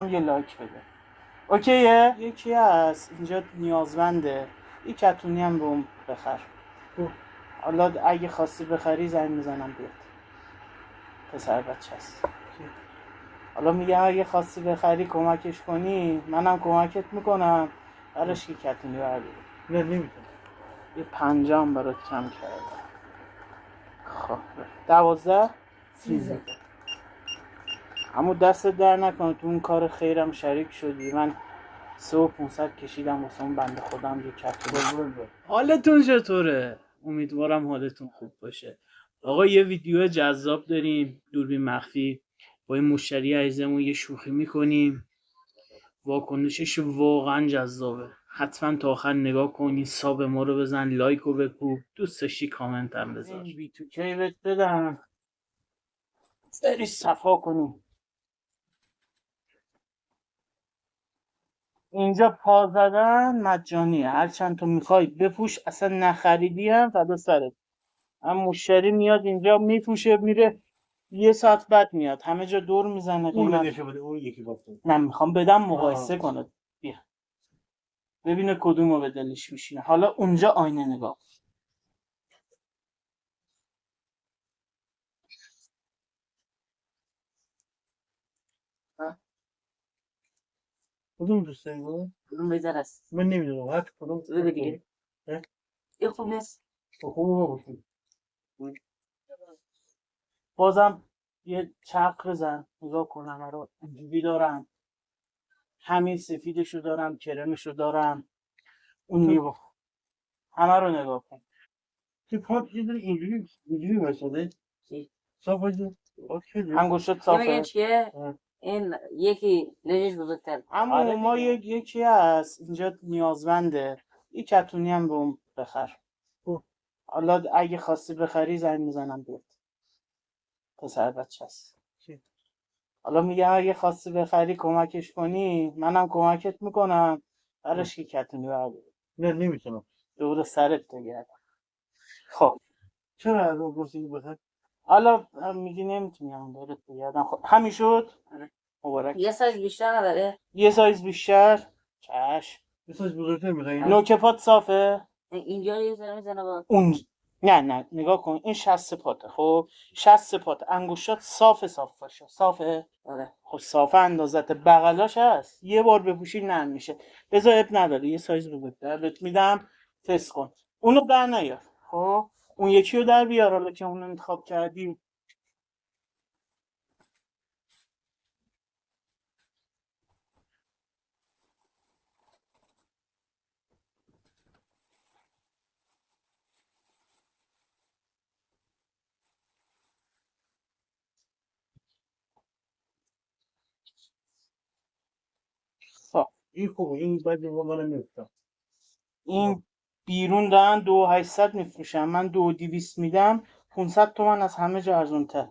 یه لایک بده. اوکیه؟ یکی هست اینجا نیازمنده، یه کتونی هم به اون بخر. حالا اگه خواستی بخری زنگ میزنم بیاد. پسر بچه هست. حالا میگم اگه خواستی بخری کمکش کنی منم کمکت میکنم، براش یه کتونی برداری. نه نمیتونم. یه 5 هم برات کم کردم. خب 12 13. اما دست در نکنه، تو اون کار خیرم شریک شدی. من 3500 کشیدم واسه اون بنده خودم یه کتونی. حالتون چطوره؟ امیدوارم حالتون خوب باشه. آقا یه ویدیو جذاب داریم، دوربین مخفی، با این مشتری عزیزمون یه شوخی میکنیم، واکنشش واقعا جذابه. حتما تا آخر نگاه کنی، ساب ما رو بزن، لایک رو بکوب، دوست داشتی کامنت هم بذار. بی تو کی بهت بدم بری صفا کنی. اینجا پا زدن مجانیه، هرچند تو میخوای بپوش، اصلا نخریدی هم فدا سرت. هم مشتری میاد اینجا میپوشه میره، یه ساعت بعد میاد همه جا دور میزنه. اون بدشه بده، اون یکی باشه. نه میخوام بدم مقایسه کنه، بیا ببینه کدومو به دلش میشینه. حالا اونجا آینه نگاه. کدوم دوست داری؟ کدوم بهتر است؟ من نمیدونم هر کدوم. بده دیگه. این خوب نیست. خوب باشه. بازم یه چرخ بزن نگاه کن، همه رو اینجوری دارم، همین سفیدشو دارم، کرمشو دارم، اون نیبا همه رو نگاه کن. که پاک یه داره اینجوری بساده صاف باشه. انگشت صافه. میگن چیه؟ این یکی لجش بزرگتر. اما ما یکی هست اینجا نیازمنده، یه کتونی هم به اون بخر. حالا اگه خواستی بخری زنگ میزنم بیاد. پسر بچه هست. حالا میگم اگه خواستی بخری کمکش کنی منم کمکت میکنم، براش یه کتونی برداری. نه نمیتونم. دور سرت بگردم. خب چرا از اون گفتی بخیر؟ حالا میگی نمیتونم دورت بگردم. خب همین شد. مبارک. یه سایز بیشتر نداره؟ یه سایز بیشتر. چشم. یه سایز بزرگتر میخوایی؟ نوک پات صافه؟ اینجا یه ذره میزنه با اون نه نگاه کن، این شست پاته. خب شست پات انگشتات صاف باشه. صافه؟ آره. خب صافه اندازت بغلاش هست، یه بار بپوشی نرم میشه. بذار اب نداره، یه سایز بزرگتر بهت میدم تست کن. اونو در نیار. خب اون یکی رو در بیار حالا که اونو انتخاب کردی. خب این خوبه، این باید به من نمیفتم. این بیرون دارن 2800 میفروشن، من 2200 میدم. 500 تومن از همه جا ارزون‌تر،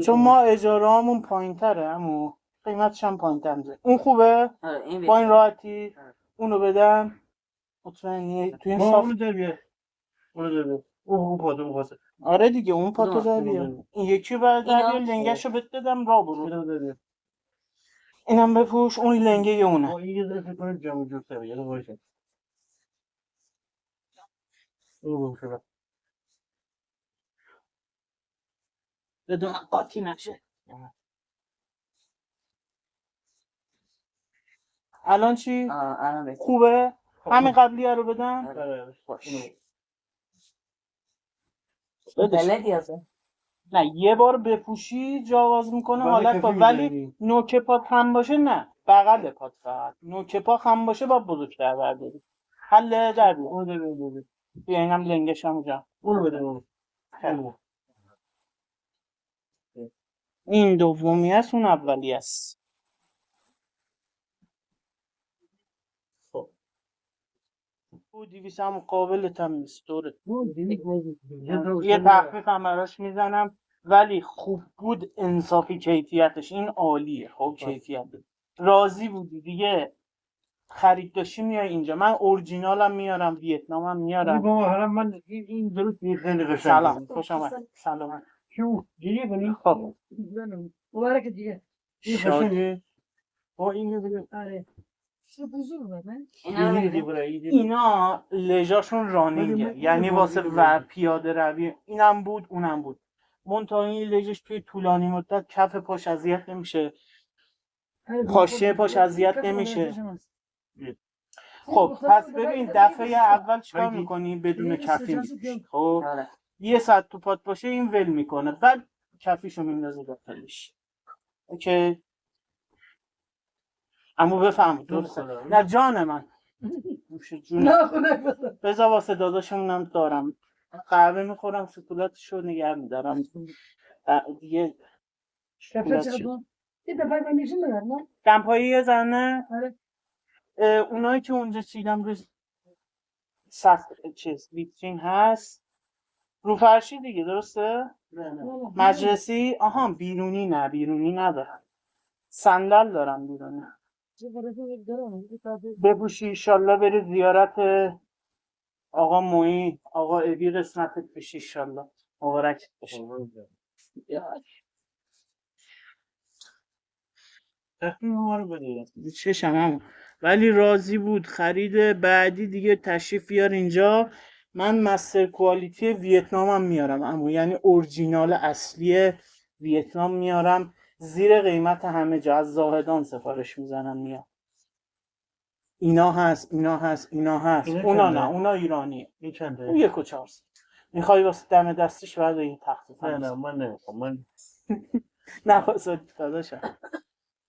چون ما اجاره هامون پایین تره، اما قیمتش هم پایین تر میشه. اون خوبه؟ آره این با این راحتی؟ اونو بدم؟ مطمئنی؟ تو این صاف؟ اونو در بیار. اونو در بیار. اون پاته. آره دیگه اون پاتو در بیار. این یکی بعد در بیار، اینا؟ لنگشو بهت بدم را برو. اونو در بیار. اینم بپوش، اون لنگه اونه. این یه ذره فکر کنم جمع جور تره. یادم باشه. اونو بپوشه. بدون قاطی نشه. الان چی؟ الان بهتر. خوبه؟ همین قبلیه رو بدم؟ آره. باش. بلدی هستن؟ نه یه بار بپوشی جا باز میکنه حالت با، ولی نوک پات هم باشه نه، بغل پات فقط. نوک پا هم باشه با بزرگتر برداری. حله در بیار. اونو در بیار. بیا اینم لنگش هم جا. اونو بده اونو. این دومی است، اون اولی است. خب 200 هم مقابلت هم نیست دورت. یه تخفیف هم براش میزنم، ولی خوب بود انصافی کیفیتش. این عالیه. خب کیفیت راضی بودی دیگه، خرید داشتی میای اینجا. من اورجینالم میارم، ویتنامم میارم. بابا حالا من این درست خیلی قشنگه. سلام خوش آمد. سلام. شو دیگه کنی؟ خب مبارک دیگه. این قشنگه. این بده. آره. چه بزرگ نه؟ اینا رو ایدی بگیریم. برای ایدی. اینا لژاشون رانینگه، ولی من یعنی اینو واسه بردم. ور پیاده روی. اینم بود اونم بود. منتها این لژش توی طولانی مدت کف پاش اذیت نمیشه، حاشیه پاش اذیت نمیشه. خب پس ببین دفعه اول چیکار بگی. میکنی؟ بدون بگی کفی سجاز میپوشی. خب آره. یه ساعت تو پات باشه این ول میکنه، بعد کفیشو میندازه داخلش. اوکی عمو بفهم درسته. نه جان من نوش جون. بذار واسه داداشمونم دارم قهوه میخورم، سکولاتشو نگه میدارم دیگه. کفش چقدر؟ یه دفعه من نشون بدم نه؟ دمپایی یه زنه. آره. اونایی که اونجا چیدم روی چیز ویترین هست رو فرشی دیگه درسته؟ مجلسی؟ آها بیرونی نه، بیرونی ندارم، صندل دارم بیرونی. بپوشی ایشالله بری زیارت آقا مویی، آقا ابی قسمتت بشی ایشالله، مبارک بشه. تخمین ما رو بده. چشم همون. ولی راضی بود. خرید بعدی دیگه تشریف بیار اینجا، من مستر کوالیتی ویتنامم میارم اما یعنی اورجینال اصلی ویتنام میارم، زیر قیمت همه جا، از زاهدان سفارش میزنم میاد. اینا هست اینا هست اینا هست، اینا اونا چنده؟ نه، اونا ایرانیه. این چنده؟ اون 1,400. میخوای واسه دم دستش بعد این تخفیف نه من نمیخوام. من نه واسه داداشم.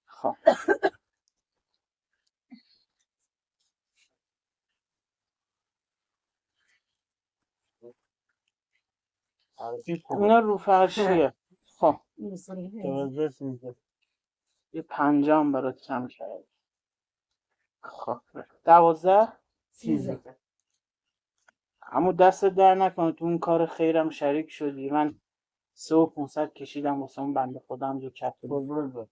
خب عربی خوبه. اونا رو فرشیه. خب 12 یه 5 هم برات کم کرد. خب 12 13. اما دست در نکنه، تو اون کار خیرم شریک شدی. من 3,500 کشیدم واسه اون بنده خودم جو کف بود.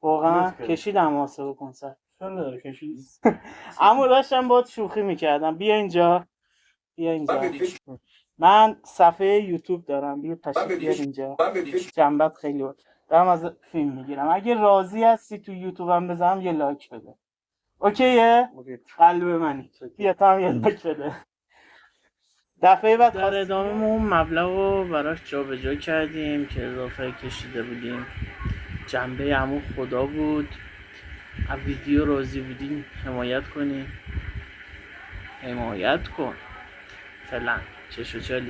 واقعا کشیدم واسه 3,500. چرا نداره کشید؟ اما داشتم باهات شوخی میکردم. بیا اینجا بیا اینجا. من صفحه یوتیوب دارم، بیا تشریف بیار اینجا. جنبت خیلی بود. دارم از فیلم میگیرم. اگه راضی هستی تو یوتیوبم بزنم یه لایک بده. اوکیه؟ قلب منی. بیا تا هم یه لایک بده. دفعه بعد در ادامه ما اون مبلغ رو براش جا به جا کردیم که اضافه کشیده بودیم. جنبه عمو خدا بود. از ویدیو راضی بودین حمایت کنین، حمایت کن فعلا. چشو چالی